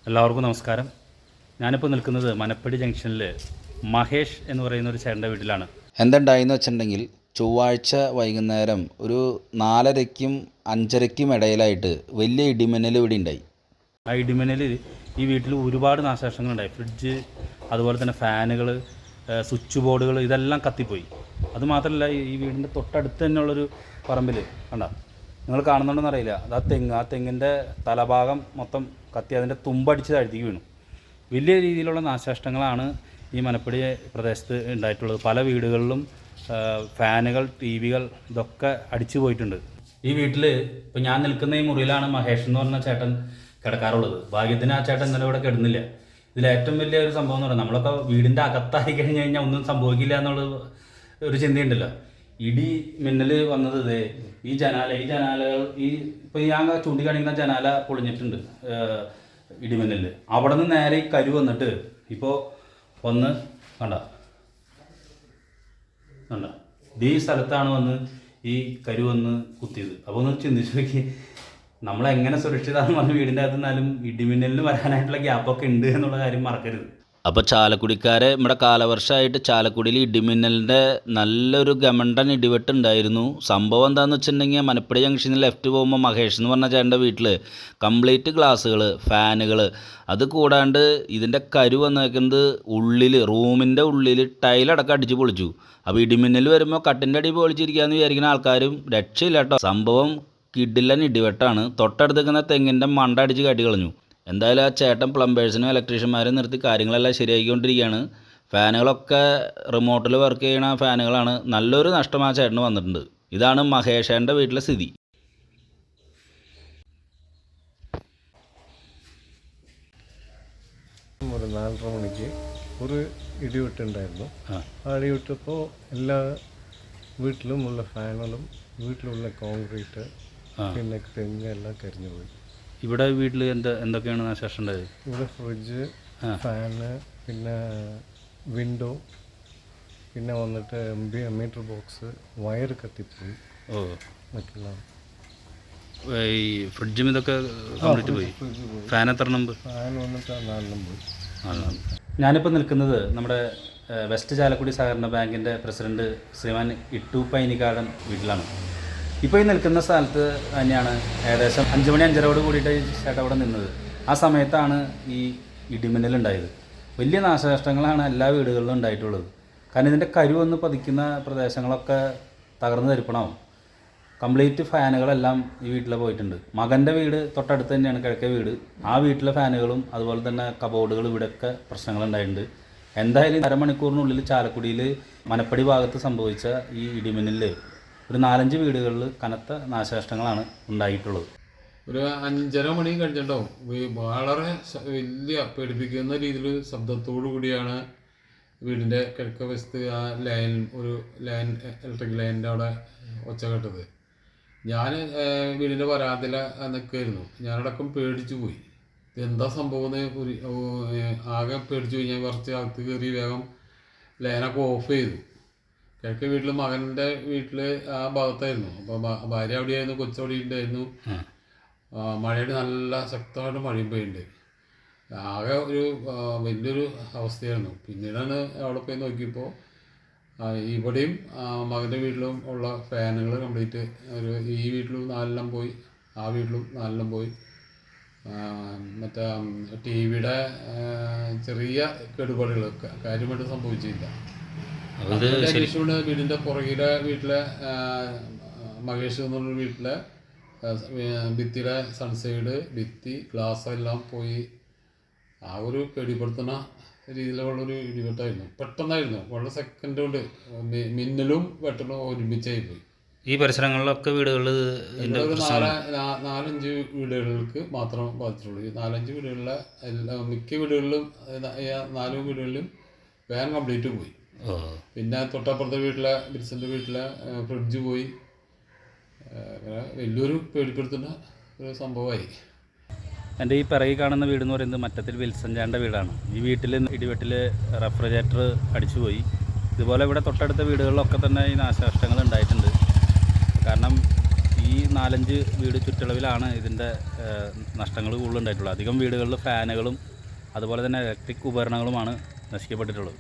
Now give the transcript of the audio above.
എല്ലാവർക്കും നമസ്കാരം. ഞാനിപ്പോൾ നിൽക്കുന്നത് മനപ്പടി ജംഗ്ഷനിൽ മഹേഷ് എന്ന് പറയുന്ന ഒരു ചേട്ടൻ്റെ വീട്ടിലാണ്. എന്തുണ്ടായെന്ന് വെച്ചിട്ടുണ്ടെങ്കിൽ ചൊവ്വാഴ്ച വൈകുന്നേരം ഒരു 4:30-ക്കും 5:30-ക്കും ഇടയിലായിട്ട് വലിയ ഇടിമിന്നൽ ഇവിടെ ഉണ്ടായി. ആ ഇടിമിന്നലിൽ ഈ വീട്ടിൽ ഒരുപാട് നാശനഷ്ടങ്ങളുണ്ടായി. ഫ്രിഡ്ജ്, അതുപോലെ തന്നെ ഫാനുകൾ, സ്വിച്ച് ബോർഡുകൾ ഇതെല്ലാം കത്തിപ്പോയി. അതുമാത്രമല്ല, ഈ വീടിൻ്റെ തൊട്ടടുത്ത് തന്നെയുള്ളൊരു പറമ്പിൽ കണ്ട, നിങ്ങൾ കാണുന്നുണ്ടെന്ന് അറിയില്ല, അത് ആ തെങ്ങിൻ്റെ തലഭാഗം മൊത്തം കത്തി അതിൻ്റെ തുമ്പടിച്ച് താഴ്ത്തിക്ക് വീണു. വലിയ രീതിയിലുള്ള നാശനഷ്ടങ്ങളാണ് ഈ മനപ്പടി പ്രദേശത്ത് ഉണ്ടായിട്ടുള്ളത്. പല വീടുകളിലും ഫാനുകൾ, ടി വികൾ ഇതൊക്കെ അടിച്ചു പോയിട്ടുണ്ട്. ഈ വീട്ടിൽ ഇപ്പോൾ ഞാൻ നിൽക്കുന്ന ഈ മുറിയിലാണ് മഹേഷ് എന്ന് പറഞ്ഞ ചേട്ടൻ കിടക്കാറുള്ളത്. ഭാഗ്യത്തിന് ആ ചേട്ടൻ ഇന്നലെ ഇവിടെ കിടന്നില്ല. ഇതിലേറ്റവും വലിയ ഒരു സംഭവം എന്ന് പറയുന്നത്, നമ്മളൊക്കെ വീടിൻ്റെ അകത്തായി കഴിഞ്ഞ് കഴിഞ്ഞാൽ ഒന്നും സംഭവിക്കില്ല എന്നുള്ള ഒരു ചിന്തയുണ്ടല്ലോ. ഇടി മിന്നൽ വന്നത് ഈ ജനാലകൾ ഇപ്പോൾ ഞാൻ ചൂണ്ടിക്കാണിക്കുന്ന ജനാല പൊളിഞ്ഞിട്ടുണ്ട് ഇടിമിന്നലിൽ. അവിടെ നിന്ന് നേരെ ഈ കരു വന്നിട്ട് ഇപ്പോൾ വന്ന് കണ്ട ഈ സ്ഥലത്താണ് വന്ന് ഈ കരു വന്ന് കുത്തിയത്. അപ്പോൾ ഒന്ന് ചിന്തിച്ച് നോക്കി, നമ്മളെങ്ങനെ സുരക്ഷിതമാണെന്ന് പറഞ്ഞ് വീടിൻ്റെ അകത്ത് നിന്നാലും ഇടിമിന്നലിന് വരാനായിട്ടുള്ള ഗ്യാപ്പൊക്കെ ഉണ്ട് എന്നുള്ള കാര്യം മറക്കരുത്. അപ്പോൾ ചാലക്കുടിക്കാരെ നമ്മുടെ കാലവർഷമായിട്ട് ചാലക്കുടിയിൽ ഇടിമിന്നലിൻ്റെ നല്ലൊരു ഗമണ്ടൻ ഇടിവെട്ടുണ്ടായിരുന്നു. സംഭവം എന്താണെന്ന് വെച്ചിട്ടുണ്ടെങ്കിൽ മനപ്പടി ജംഗ്ഷനിൽ ലെഫ്റ്റ് പോകുമ്പോൾ മഹേഷ് എന്ന് പറഞ്ഞ ചേട്ടൻ്റെ വീട്ടിൽ കംപ്ലീറ്റ് ഗ്ലാസ്സുകൾ, ഫാനുകൾ, അത് കൂടാണ്ട് ഇതിൻ്റെ കരു വന്നേക്കുന്നത് ഉള്ളിൽ, റൂമിൻ്റെ ഉള്ളിൽ ടൈലടക്കം അടിച്ച് പൊളിച്ചു. അപ്പോൾ ഇടിമിന്നൽ വരുമ്പോൾ കട്ടിൻ്റെ അടി പൊളിച്ചിരിക്കുകയെന്ന് വിചാരിക്കുന്ന ആൾക്കാരും രക്ഷയില്ല കേട്ടോ. സംഭവം കിടിലൻ ഇടിവെട്ടാണ്. തൊട്ടടുത്ത് നിൽക്കുന്ന തെങ്ങിൻ്റെ മണ്ട അടിച്ച് കാട്ടി കളഞ്ഞു. എന്തായാലും ആ ചേട്ടൻ പ്ലംബേഴ്സിനും ഇലക്ട്രീഷ്യന്മാരും നിർത്തി കാര്യങ്ങളെല്ലാം ശരിയാക്കിക്കൊണ്ടിരിക്കുകയാണ്. ഫാനുകളൊക്കെ റിമോട്ടിൽ വർക്ക് ചെയ്യണ ഫാനുകളാണ്. നല്ലൊരു നഷ്ടം ആ ചേട്ടന് വന്നിട്ടുണ്ട്. ഇതാണ് മഹേഷേൻ്റെ വീട്ടിലെ സ്ഥിതി. ഒരു 4:30 മണിക്ക് ഒരു ഇടിവെട്ടുണ്ടായിരുന്നു. ആ ഇടിവെട്ടപ്പോൾ എല്ലാ വീട്ടിലുമുള്ള ഫാനുകളും വീട്ടിലുള്ള കോൺക്രീറ്റ് പിന്നെ തെങ്ങ് എല്ലാം കരിഞ്ഞു പോയി. ഇവിടെ വീട്ടിൽ എന്തൊക്കെയാണ് നാശനഷ്ടം ഉണ്ടായത്? ഇവിടെ ഫ്രിഡ്ജ്, ഫാന്, പിന്നെ വിൻഡോ, പിന്നെ വന്നിട്ട് മീറ്റർ ബോക്സ്, വയർ കത്തിപ്പോയി. മറ്റുള്ള ഈ ഫ്രിഡ്ജും ഇതൊക്കെ കംപ്ലീറ്റ് പോയി. ഫാൻ എത്ര നമ്പർ? ഫാൻ വന്നിട്ട് 4 നമ്പർ. ഞാനിപ്പോൾ നിൽക്കുന്നത് നമ്മുടെ വെസ്റ്റ് ചാലക്കുടി സഹകരണ ബാങ്കിൻ്റെ പ്രസിഡന്റ് ശ്രീമാൻ ഇട്ടു പൈനിക്കാടൻ വീട്ടിലാണ്. ഇപ്പോൾ ഈ നിൽക്കുന്ന സ്ഥലത്ത് തന്നെയാണ് ഏകദേശം 5 മണി 5:30 കൂടിയിട്ട് ചേട്ടൻ അവിടെ നിന്നത്. ആ സമയത്താണ് ഈ ഇടിമിന്നലുണ്ടായത്. വലിയ നാശനഷ്ടങ്ങളാണ് എല്ലാ വീടുകളിലും ഉണ്ടായിട്ടുള്ളത്. കാരണം ഇതിൻ്റെ കരു വന്ന് പതിക്കുന്ന പ്രദേശങ്ങളൊക്കെ തകർന്ന് തരിപ്പണമാവും. കംപ്ലീറ്റ് ഫാനുകളെല്ലാം ഈ വീട്ടിൽ പോയിട്ടുണ്ട്. മകൻ്റെ വീട് തൊട്ടടുത്ത് തന്നെയാണ്, കിഴക്കേ വീട്. ആ വീട്ടിലെ ഫാനുകളും അതുപോലെ തന്നെ കബോർഡുകൾ ഇവിടെയൊക്കെ പ്രശ്നങ്ങളുണ്ടായിട്ടുണ്ട്. എന്തായാലും അരമണിക്കൂറിനുള്ളിൽ ചാലക്കുടിയിൽ മനപ്പടി ഭാഗത്ത് സംഭവിച്ച ഈ ഇടിമിന്നലിൽ ഒരു 4-5 വീടുകളിൽ കനത്ത നാശനഷ്ടങ്ങളാണ് ഉണ്ടായിട്ടുള്ളത്. ഒരു 5:30 മണി കഴിഞ്ഞിട്ടുണ്ടാവും. വളരെ വലിയ പേടിപ്പിക്കുന്ന രീതിയിൽ ശബ്ദത്തോടു കൂടിയാണ് വീടിൻ്റെ കിഴക്ക് വശത്ത് ആ ലൈൻ ഇലക്ട്രിക് ലൈനിൻ്റെ അവിടെ ഒച്ച കേട്ടത്. ഞാൻ വീടിൻ്റെ വരാതിൽ നിൽക്കുമായിരുന്നു. ഞാനടക്കം പേടിച്ചു പോയി. എന്താ സംഭവം ആകെ പേടിച്ചു പോയി. ഞാൻ കുറച്ച് അകത്ത് കയറി വേഗം ലൈനൊക്കെ ഓഫ് ചെയ്തു. കിഴക്കേ വീട്ടിൽ മകൻ്റെ വീട്ടിൽ ആ ഭാഗത്തായിരുന്നു. അപ്പോൾ ഭാര്യ അവിടെയായിരുന്നു, കൊച്ചവിടെ ഉണ്ടായിരുന്നു. മഴയുടെ നല്ല ശക്തമായിട്ട് മഴയും പെയ്യുന്നുണ്ട്. ആകെ ഒരു വലിയൊരു അവസ്ഥയായിരുന്നു. പിന്നീടാണ് അവിടെ പോയി നോക്കിയപ്പോൾ ഇവിടെയും മകൻ്റെ വീട്ടിലും ഉള്ള ഫാനുകൾ കംപ്ലീറ്റ് ഈ വീട്ടിലും 4 പോയി, ആ വീട്ടിലും 4 പോയി. മറ്റേ ടി വിയുടെ ചെറിയ കേടുപാടുകൾ കാര്യമായിട്ട് സംഭവിച്ചില്ല. വീടിൻ്റെ പുറകിലെ വീട്ടിലെ മഹേഷ് എന്ന് പറഞ്ഞ വീട്ടിലെ ഭിത്തിയുടെ സൺസൈഡ്, ഭിത്തി, ഗ്ലാസ് എല്ലാം പോയി. ആ ഒരു പേടിപ്പെടുത്തുന്ന രീതിയിലുള്ളൊരു ഇടിവെട്ടായിരുന്നു. പെട്ടെന്നായിരുന്നു, വളരെ സെക്കൻഡ് കൊണ്ട് മിന്നലും വെട്ടലും ഒരുമിച്ചായി പോയി. ഈ പരിസരങ്ങളിലൊക്കെ വീടുകളിൽ 4-5 വീടുകൾക്ക് മാത്രം ബാധിച്ചിട്ടുള്ളൂ. ഈ 4-5 വീടുകളിലെ മിക്ക വീടുകളിലും 4 വീടുകളിലും ഫാൻ കംപ്ലീറ്റ് പോയി. പിന്നെ തൊട്ടപ്പുറത്തെ വീട്ടിലെ ബിൽസിൻ്റെ വീട്ടിലെ ഫ്രിഡ്ജ് പോയി. അങ്ങനെ വലിയൊരു പേടിപ്പെടുത്തുന്ന ഒരു സംഭവമായി. എൻ്റെ ഈ പിറകിൽ കാണുന്ന വീടെന്ന് പറയുന്നത് മറ്റത്തിൽ വിൽസൺ ചാൻ്റെ വീടാണ്. ഈ വീട്ടിൽ ഇടിവെട്ടിൽ റെഫ്രിജറേറ്റർ അടിച്ചുപോയി. ഇതുപോലെ ഇവിടെ തൊട്ടടുത്ത വീടുകളിലൊക്കെ തന്നെ ഈ നാശനഷ്ടങ്ങൾ ഉണ്ടായിട്ടുണ്ട്. കാരണം ഈ ഈ 4-5 വീട് ചുറ്റളവിലാണ് ഇതിൻ്റെ നഷ്ടങ്ങൾ കൂടുതലുണ്ടായിട്ടുള്ളത്. അധികം വീടുകളിൽ ഫാനുകളും അതുപോലെ തന്നെ ഇലക്ട്രിക് ഉപകരണങ്ങളുമാണ് നശിക്കപ്പെട്ടിട്ടുള്ളത്.